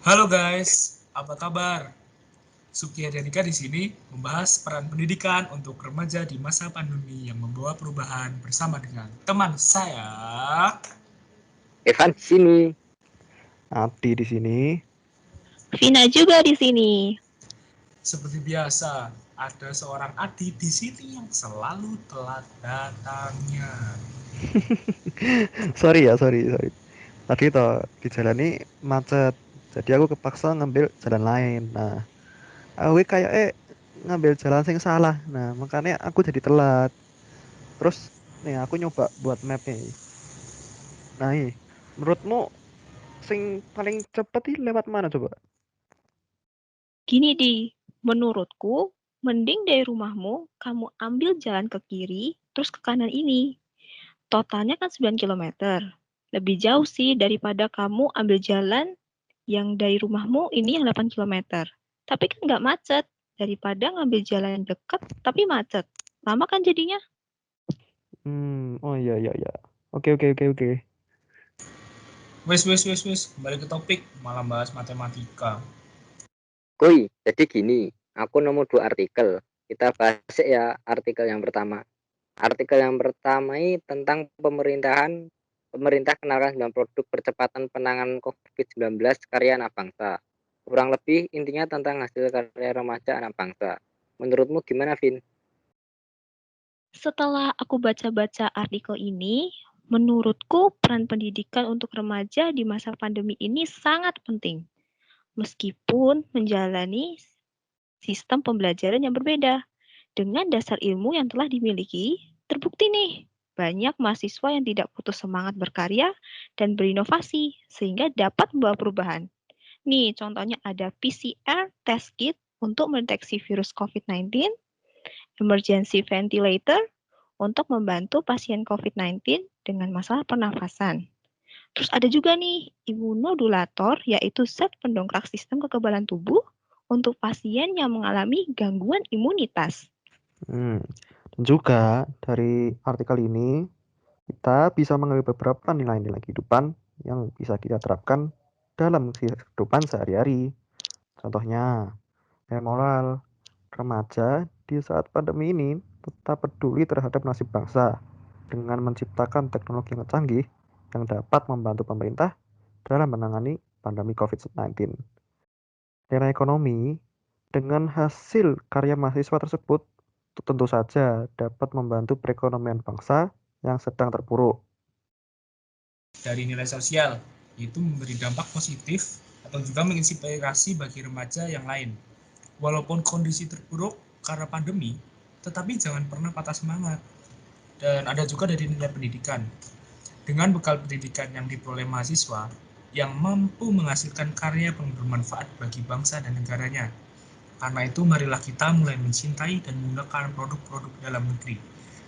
Halo guys, apa kabar? Suki Danika di sini membahas peran pendidikan untuk remaja di masa pandemi yang membawa perubahan bersama dengan teman saya. Evan di sini. Adi di sini. Vina juga di sini. Seperti biasa, ada seorang Adi di sini yang selalu telat datangnya. sorry. Tadi toh di jalan ini macet. Jadi aku kepaksa ngambil jalan lain. Nah, aku kayak ngambil jalan yang salah. Nah, makanya aku jadi telat. Terus nih aku nyoba buat map nih. Nah, menurutmu sing paling cepet ini lewat mana coba? Gini menurutku mending dari rumahmu kamu ambil jalan ke kiri terus ke kanan ini. Totalnya kan 9 kilometer. Lebih jauh sih daripada kamu ambil jalan yang dari rumahmu ini yang 8 kilometer. Tapi kan nggak macet daripada ngambil jalan yang dekat tapi macet. Lama kan jadinya? Oh iya. Oke. Wes, kembali ke topik, malah bahas matematika. Jadi gini, aku nemu 2 artikel. Kita bahas ya artikel yang pertama. Artikel yang pertama ini tentang pemerintah kenalkan 9 produk percepatan penanganan COVID-19 karya anak bangsa. Kurang lebih intinya tentang hasil karya remaja anak bangsa. Menurutmu gimana, Vin? Setelah aku baca-baca artikel ini, menurutku peran pendidikan untuk remaja di masa pandemi ini sangat penting. Meskipun menjalani sistem pembelajaran yang berbeda. Dengan dasar ilmu yang telah dimiliki, terbukti nih, banyak mahasiswa yang tidak putus semangat berkarya dan berinovasi, sehingga dapat membawa perubahan. Nih, contohnya ada PCR test kit untuk mendeteksi virus COVID-19, emergency ventilator untuk membantu pasien COVID-19 dengan masalah pernafasan. Terus ada juga nih imunodulator, yaitu zat pendongkrak sistem kekebalan tubuh untuk pasien yang mengalami gangguan imunitas. Dan juga dari artikel ini kita bisa mengambil beberapa nilai-nilai kehidupan yang bisa kita terapkan dalam kehidupan sehari-hari. Contohnya, nilai moral remaja di saat pandemi ini tetap peduli terhadap nasib bangsa dengan menciptakan teknologi yang canggih yang dapat membantu pemerintah dalam menangani pandemi COVID-19. Nilai ekonomi dengan hasil karya mahasiswa tersebut tentu saja dapat membantu perekonomian bangsa yang sedang terpuruk. Dari nilai sosial, yaitu memberi dampak positif atau juga menginspirasi bagi remaja yang lain. Walaupun kondisi terpuruk karena pandemi, tetapi jangan pernah patah semangat. Dan ada juga dari nilai pendidikan. Dengan bekal pendidikan yang diperoleh mahasiswa, yang mampu menghasilkan karya yang bermanfaat bagi bangsa dan negaranya. Karena itu marilah kita mulai mencintai dan menggunakan produk-produk dalam negeri,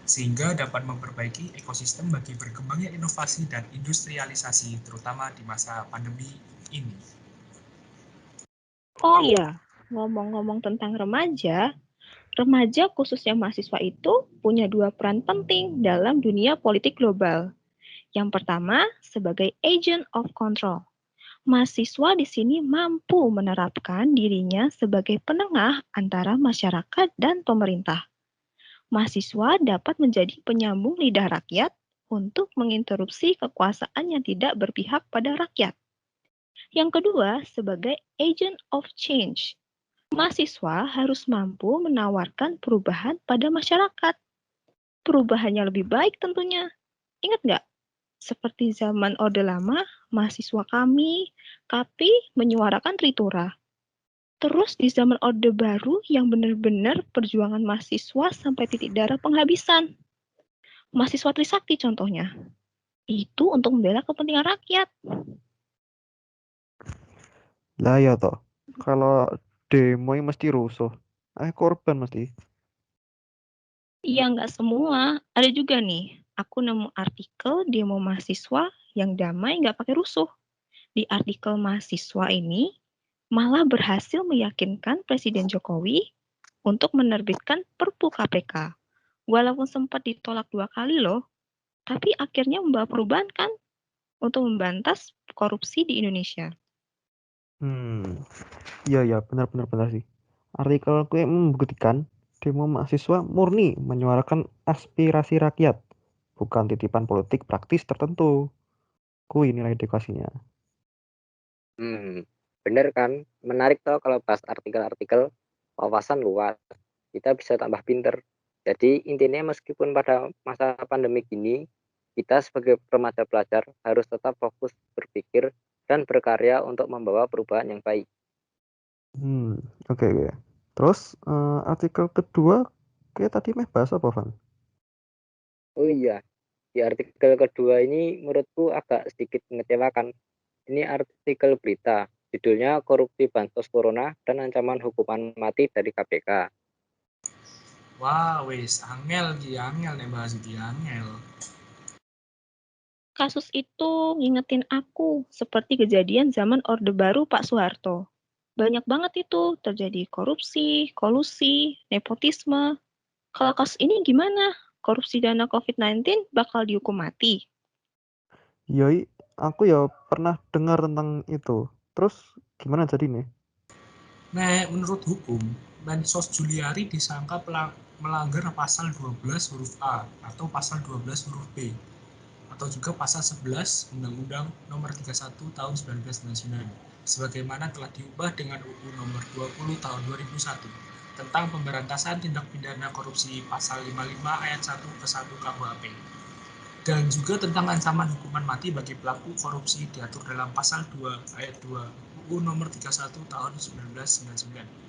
sehingga dapat memperbaiki ekosistem bagi berkembangnya inovasi dan industrialisasi, terutama di masa pandemi ini. Oh iya, ngomong-ngomong tentang remaja khususnya mahasiswa itu punya 2 peran penting dalam dunia politik global. Yang pertama, sebagai agent of control. Mahasiswa di sini mampu menerapkan dirinya sebagai penengah antara masyarakat dan pemerintah. Mahasiswa dapat menjadi penyambung lidah rakyat untuk menginterupsi kekuasaan yang tidak berpihak pada rakyat. Yang kedua, sebagai agent of change. Mahasiswa harus mampu menawarkan perubahan pada masyarakat. Perubahannya lebih baik tentunya. Ingat nggak? Seperti zaman Orde Lama, mahasiswa KAPI menyuarakan Tritura. Terus di zaman Orde Baru yang benar-benar perjuangan mahasiswa sampai titik darah penghabisan. Mahasiswa Trisakti contohnya. Itu untuk membela kepentingan rakyat. Lah ya toh, kalau demo ini mesti rusuh. Korban mesti. Iya, nggak semua. Ada juga nih, aku nemu artikel demo mahasiswa yang damai nggak pakai rusuh. Di artikel mahasiswa ini, malah berhasil meyakinkan Presiden Jokowi untuk menerbitkan Perpu KPK. Walaupun sempat ditolak 2 kali loh, tapi akhirnya membawa perubahan kan untuk membantas korupsi di Indonesia. Iya, benar sih. Artikel gue membuktikan demo mahasiswa murni menyuarakan aspirasi rakyat, bukan titipan politik praktis tertentu. Kui nilai edukasinya. Bener kan? Menarik toh kalau bahas artikel-artikel, wawasan luas. Kita bisa tambah pinter. Jadi intinya meskipun pada masa pandemi gini, kita sebagai remaja pelajar harus tetap fokus berpikir dan berkarya untuk membawa perubahan yang baik. Oke. Terus artikel kedua, kayak tadi bahas apa, Van? Oh iya, di artikel kedua ini menurutku agak sedikit mengecewakan. Ini artikel berita, judulnya Korupsi Bansos Corona dan Ancaman Hukuman Mati dari KPK. Wah, wis angel nih bahas iki angel. Kasus itu ngingetin aku seperti kejadian zaman Orde Baru Pak Soeharto. Banyak banget itu terjadi korupsi, kolusi, nepotisme. Kalau kasus ini gimana? Korupsi dana COVID-19 bakal dihukum mati? Yoi, aku ya pernah dengar tentang itu. Terus gimana jadi nih? Nah, menurut hukum, Mensos Juliari disangka melanggar pasal 12 huruf A atau pasal 12 huruf B atau juga pasal 11 Undang-Undang Nomor 31 Tahun 1999 sebagaimana telah diubah dengan UU Nomor 20 Tahun 2001 tentang pemberantasan tindak pidana korupsi pasal 55 ayat 1 ke 1 KUHP dan juga tentang ancaman hukuman mati bagi pelaku korupsi diatur dalam pasal 2 ayat 2 UU Nomor 31 Tahun 1999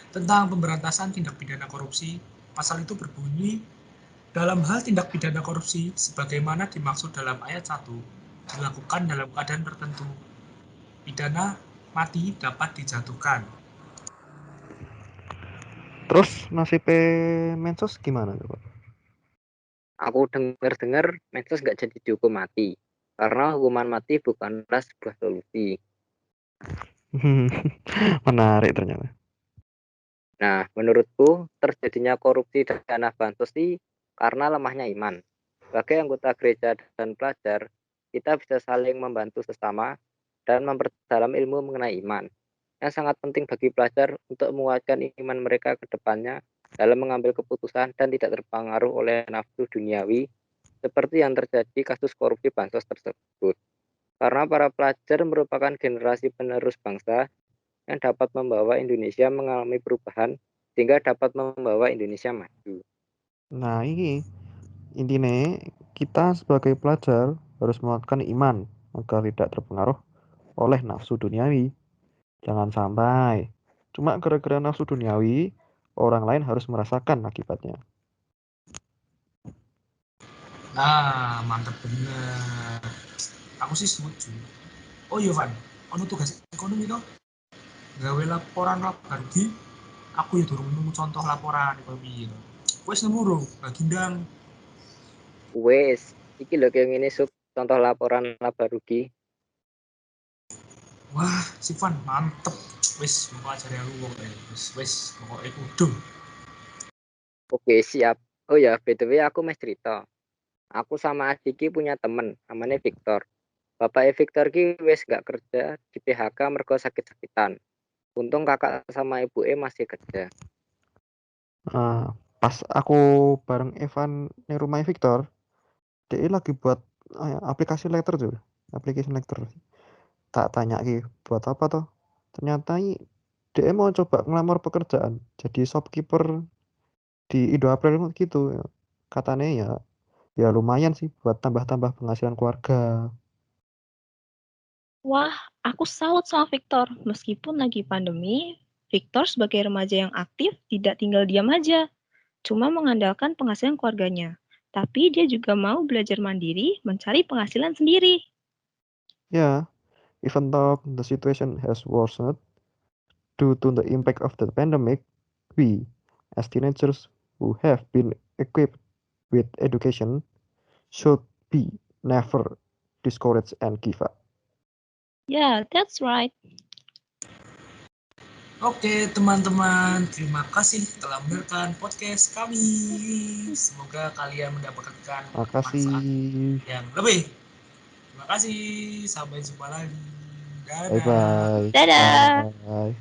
tentang pemberantasan tindak pidana korupsi. Pasal itu berbunyi dalam hal tindak pidana korupsi sebagaimana dimaksud dalam ayat 1 dilakukan dalam keadaan tertentu, pidana mati dapat dijatuhkan. Terus nasib Mensos gimana coba? Aku dengar-dengar Mensos nggak jadi dihukum mati, karena hukuman mati bukanlah sebuah solusi. Menarik ternyata. Nah, menurutku terjadinya korupsi dana bansos sih karena lemahnya iman. Sebagai anggota gereja dan pelajar, kita bisa saling membantu sesama dan memperdalam ilmu mengenai iman. Yang sangat penting bagi pelajar untuk menguatkan iman mereka ke depannya dalam mengambil keputusan dan tidak terpengaruh oleh nafsu duniawi seperti yang terjadi kasus korupsi bansos tersebut. Karena para pelajar merupakan generasi penerus bangsa yang dapat membawa Indonesia mengalami perubahan sehingga dapat membawa Indonesia maju. Nah, ini intinya kita sebagai pelajar harus menguatkan iman agar tidak terpengaruh oleh nafsu duniawi. Jangan sampai cuma gara-gara nafsu duniawi orang lain harus merasakan akibatnya. Nah, mantap bener. Aku sih setuju. Oh iya, Van, ono tugas ekonomi toh? Gawe laporan rugi. Aku ya durung nemu contoh laporan ekonomi. Wes nemu dong, Bagindang. Wes, iki lho kayak ngene sub contoh laporan laba rugi. Wah, si Van mantep. Wes, mau ajari aku kok. Wes, pokoknya kudu. Oke, siap. Oh ya, BTW aku mau cerita. Aku sama adiki punya temen, namanya Victor. Bapaknya Victor ki wes gak kerja di PHK mergo sakit-sakitan. Untung kakak sama ibu masih kerja. Pas aku bareng Evan di rumah Victor, dia lagi buat aplikasi letter tuh, aplikasi letter. Tak tanya lagi buat apa toh? Ternyata dia mau coba ngelamar pekerjaan jadi shopkeeper di Indo April gitu. Katanya ya lumayan sih buat tambah-tambah penghasilan keluarga. Wah, aku salut sama Victor. Meskipun lagi pandemi, Victor sebagai remaja yang aktif tidak tinggal diam aja, cuma mengandalkan penghasilan keluarganya. Tapi dia juga mau belajar mandiri, mencari penghasilan sendiri. Yeah, even though the situation has worsened due to the impact of the pandemic, we, as teenagers who have been equipped with education, should be never discouraged and give up. Yeah, that's right. Oke, teman-teman, terima kasih telah mendengarkan podcast kami. Semoga kalian mendapatkan manfaat Makasih. yang lebih. Terima kasih, sampai jumpa lagi. Dadah. Bye-bye. Dadah. Bye.